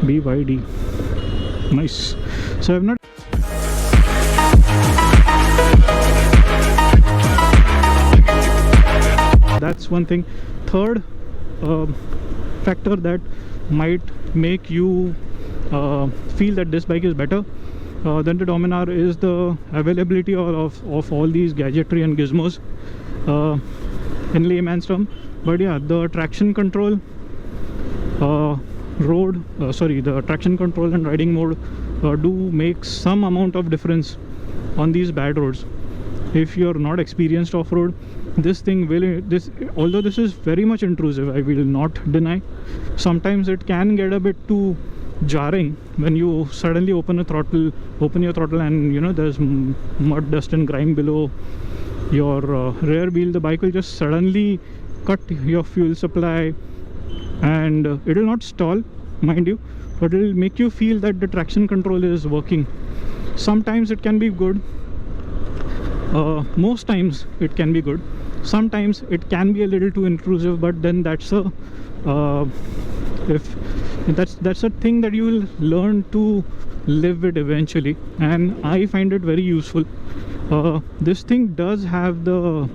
BYD. Nice. So I've not. That's one thing. Third factor that might make you feel that this bike is better than the Dominar is the availability of all these gadgetry and gizmos in layman's term. But yeah, the traction control the traction control and riding mode do make some amount of difference on these bad roads. If you're not experienced off-road, this thing will, although this is very much intrusive, I will not deny, sometimes it can get a bit too jarring when you suddenly open your throttle and you know there's mud, dust and grime below your rear wheel. The bike will just suddenly cut your fuel supply, and it will not stall, mind you, but it will make you feel that the traction control is working. Sometimes it can be good, most times it can be good, sometimes it can be a little too intrusive, but then that's a that's a thing that you will learn to live with eventually, and I find it very useful. This thing does have the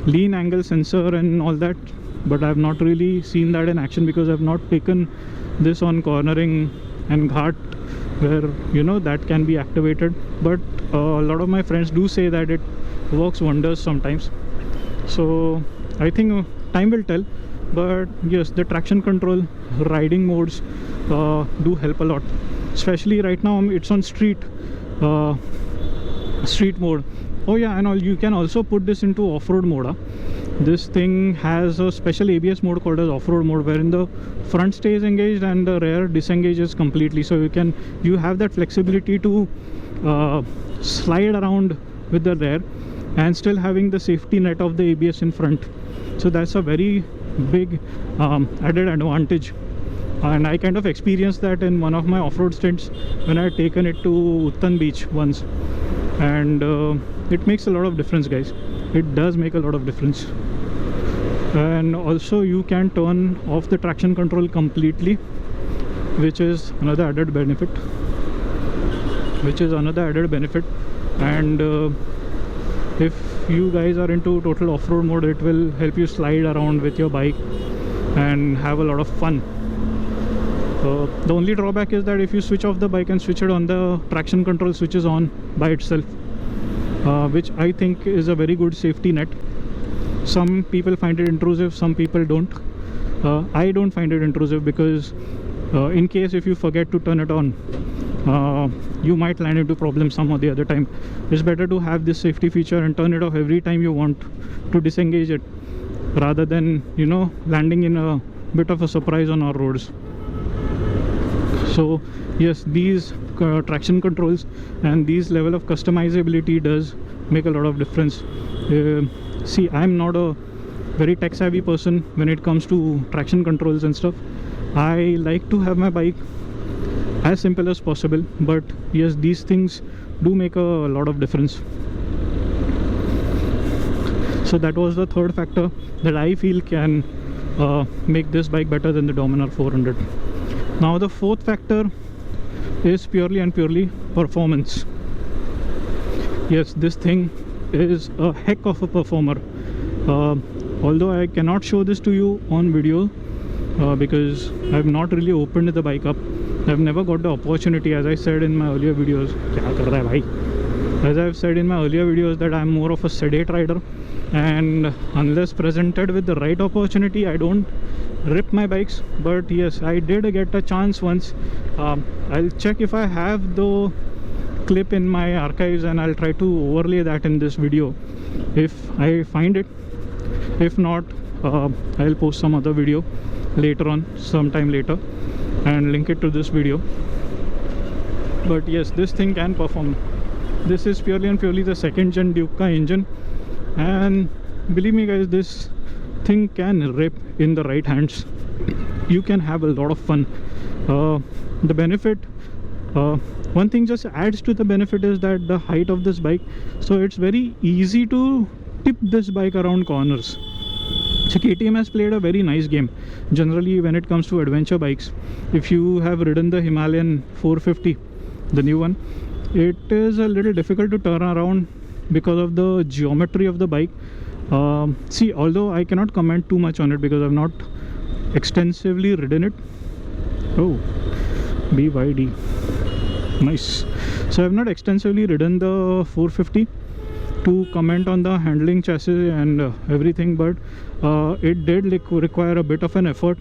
lean angle sensor and all that, but I've not really seen that in action because I've not taken this on cornering and ghat where you know that can be activated. But a lot of my friends do say that it works wonders sometimes, so I think time will tell. But yes, the traction control riding modes do help a lot, especially right now it's on street mode. Oh yeah, and you can also put this into off-road mode. This thing has a special ABS mode called as off-road mode, wherein the front stays engaged and the rear disengages completely, so you have that flexibility to slide around with the rear and still having the safety net of the ABS in front. So that's a very big added advantage, and I kind of experienced that in one of my off-road stints when I had taken it to Uttan Beach once, and it makes a lot of difference, guys. It does make a lot of difference. And also you can turn off the traction control completely, which is another added benefit. And if you guys are into total off-road mode, it will help you slide around with your bike and have a lot of fun. The only drawback is that if you switch off the bike and switch it on, the traction control switches on by itself, which I think is a very good safety net. Some people find it intrusive, some people don't. I don't find it intrusive because in case if you forget to turn it on, you might land into problems some or the other time. It's better to have this safety feature and turn it off every time you want to disengage it, rather than you know landing in a bit of a surprise on our roads. So yes, these traction controls and these level of customizability does make a lot of difference. See, I'm not a very tech savvy person when it comes to traction controls and stuff. I like to have my bike as simple as possible, but yes, these things do make a lot of difference. So that was the third factor that I feel can make this bike better than the Dominar 400. Now the fourth factor is purely and purely performance. Yes, this thing is a heck of a performer. Although I cannot show this to you on video because I've not really opened the bike up. I've never got the opportunity, as I said in my earlier videos. As I've said in my earlier videos that I'm more of a sedate rider, and unless presented with the right opportunity, I don't rip my bikes. But yes, I did get a chance once. I'll check if I have the clip in my archives and I'll try to overlay that in this video if I find it. If not, I'll post some other video later on, sometime later, and link it to this video. But yes, this thing can perform. This is purely and purely the second gen Duke engine, and believe me guys, this thing can rip in the right hands. You can have a lot of fun. The benefit, one thing just adds to the benefit, is that the height of this bike, so it's very easy to tip this bike around corners. So KTM has played a very nice game generally when it comes to adventure bikes. If you have ridden the Himalayan 450, the new one, it is a little difficult to turn around because of the geometry of the bike. See, although I cannot comment too much on it because I've not extensively ridden it. Oh, BYD, nice. So I've not extensively ridden the 450 to comment on the handling, chassis and everything, but it did require a bit of an effort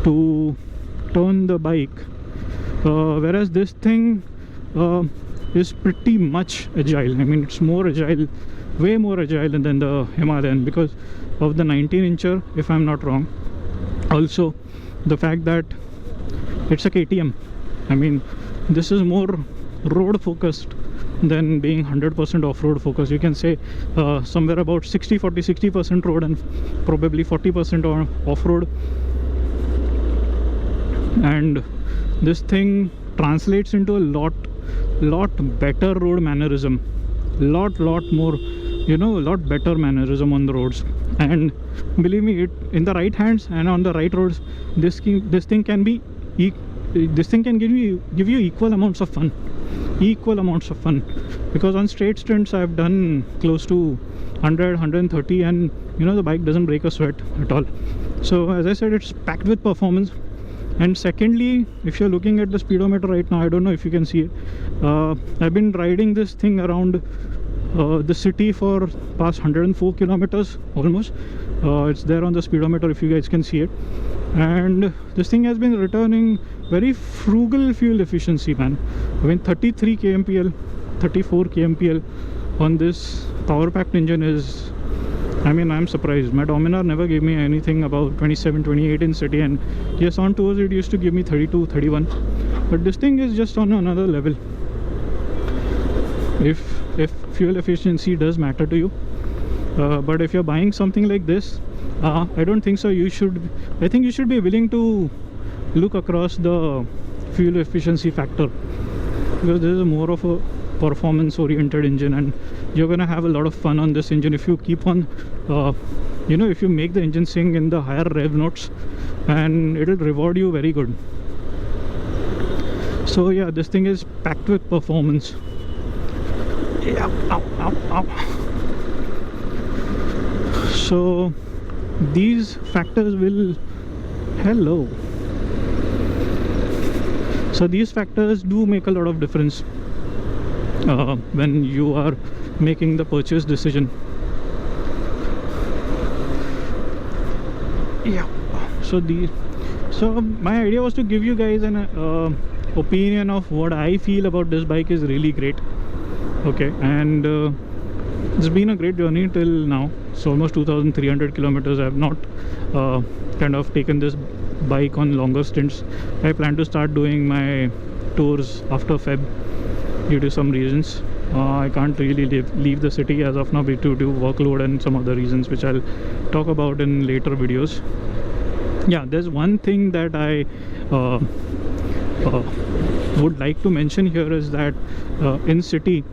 to turn the bike, whereas this thing is pretty much agile. I mean, it's more agile, way more agile than the Himalayan because of the 19-incher, if I'm not wrong. Also, the fact that it's a KTM. I mean, this is more road focused than being 100% off-road focused. You can say somewhere about 60% road and probably 40% off-road. And this thing translates into a lot better road mannerism, lot more, you know, a lot better mannerism on the roads. And believe me, it in the right hands and on the right roads, this thing can give you equal amounts of fun, because on straight stints I've done close to 100, 130, and you know, the bike doesn't break a sweat at all. So as I said, it's packed with performance. And secondly, if you're looking at the speedometer right now, I don't know if you can see it, I've been riding this thing around the city for past 104 kilometers almost. It's there on the speedometer if you guys can see it. And this thing has been returning very frugal fuel efficiency, man. I mean, 33 kmpl, 34 kmpl on this power packed engine is, I mean, I'm surprised. My Dominar never gave me anything about 27, 28 in city, and yes, on tours it used to give me 32, 31. But this thing is just on another level. If fuel efficiency does matter to you, but if you're buying something like this, I don't think so. I think you should be willing to look across the fuel efficiency factor, because this is more of a performance oriented engine, and you're gonna have a lot of fun on this engine if you keep on you know, if you make the engine sing in the higher rev notes, and it'll reward you very good. So yeah, this thing is packed with performance. Yeah, ow. So these factors will, hello, so these factors do make a lot of difference when you are making the purchase decision. Yeah, so my idea was to give you guys an opinion of what I feel about this bike is really great. Okay, and it's been a great journey till now. It's almost 2,300 kilometers. I have not kind of taken this bike on longer stints. I plan to start doing my tours after Feb due to some reasons. I can't really leave the city as of now due to workload and some other reasons which I'll talk about in later videos. Yeah, there's one thing that I would like to mention here is that in city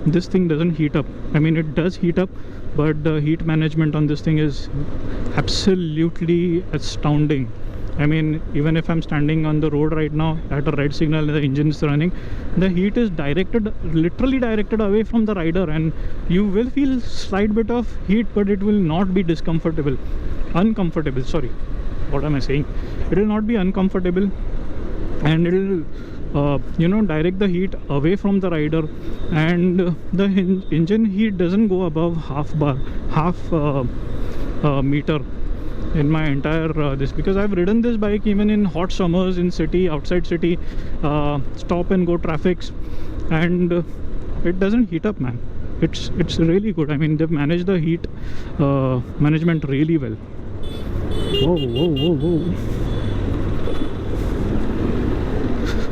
this thing doesn't heat up. I mean, it does heat up, but the heat management on this thing is absolutely astounding. I mean, even if I'm standing on the road right now at a red signal, the engine is running, the heat is literally directed away from the rider, and you will feel slight bit of heat, but it will not be uncomfortable, sorry, what am I saying, it will not be uncomfortable, and it will you know, direct the heat away from the rider, and the engine heat doesn't go above half meter in my entire this, because I've ridden this bike even in hot summers in city, outside city, stop and go traffics, and it doesn't heat up, man. It's really good. I mean, they've managed the heat management really well. Whoa.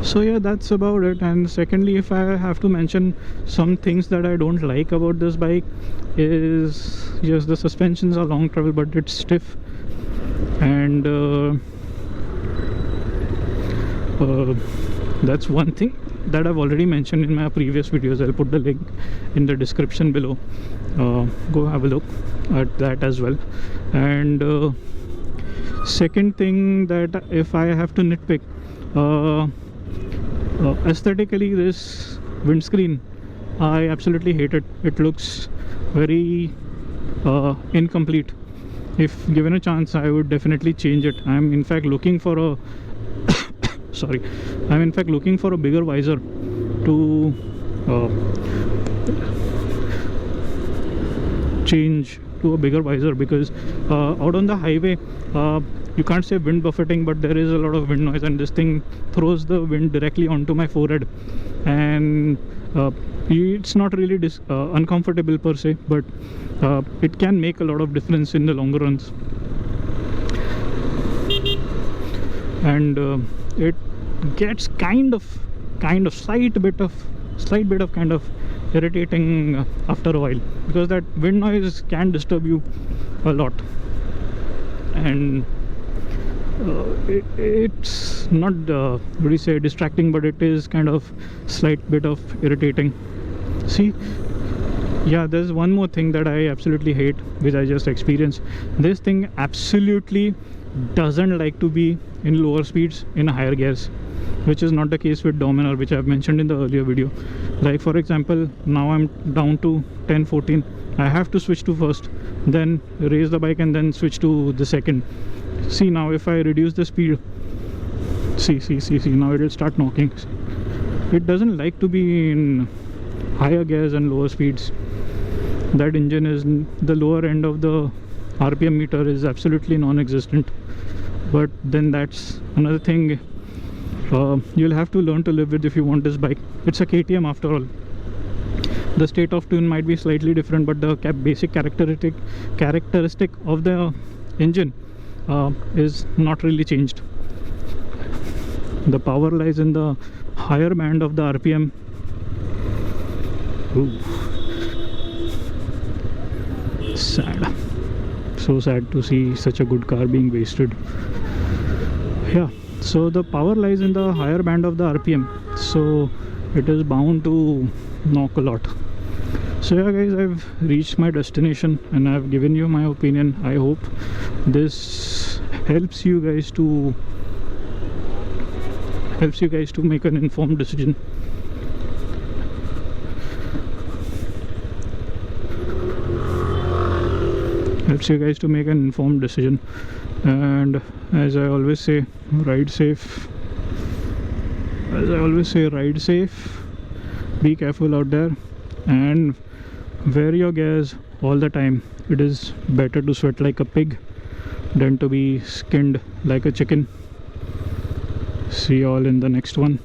So yeah, that's about it. And secondly, if I have to mention some things that I don't like about this bike is, yes, the suspensions are long travel, but it's stiff, and that's one thing. that I've already mentioned in my previous videos. I'll put the link in the description below. Go have a look at that as well. And second thing, that if I have to nitpick, aesthetically, this windscreen, I absolutely hate it. It looks very incomplete. If given a chance, I would definitely change it. I'm in fact looking for a sorry, I'm in fact looking for a bigger visor to change to a bigger visor, because out on the highway, you can't say wind buffeting, but there is a lot of wind noise, and this thing throws the wind directly onto my forehead, and it's not really uncomfortable per se, but it can make a lot of difference in the longer runs. And it gets kind of slight bit of kind of irritating after a while, because that wind noise can disturb you a lot. And it's not what do you say, distracting, but it is kind of slight bit of irritating. See, yeah, there's one more thing that I absolutely hate, which I just experienced. This thing absolutely doesn't like to be in lower speeds in higher gears, which is not the case with Dominar, which I've mentioned in the earlier video. Like for example, now I'm down to 10-14. I have to switch to first, then raise the bike, and then switch to the second. See, now if I reduce the speed, see, now it will start knocking. It doesn't like to be in higher gears and lower speeds. That engine is, the lower end of the RPM meter is absolutely non-existent. But then that's another thing you'll have to learn to live with if you want this bike. It's a KTM after all. The state of tune might be slightly different, but the basic characteristic of the engine is not really changed. The power lies in the higher band of the RPM. Ooh. Sad. So sad to see such a good car being wasted. Yeah, so the power lies in the higher band of the RPM, so it is bound to knock a lot. So yeah guys, I've reached my destination and I've given you my opinion. I hope this helps you guys to make an informed decision. And as I always say, ride safe. Be careful out there, and wear your gears all the time. It is better to sweat like a pig than to be skinned like a chicken. See you all in the next one.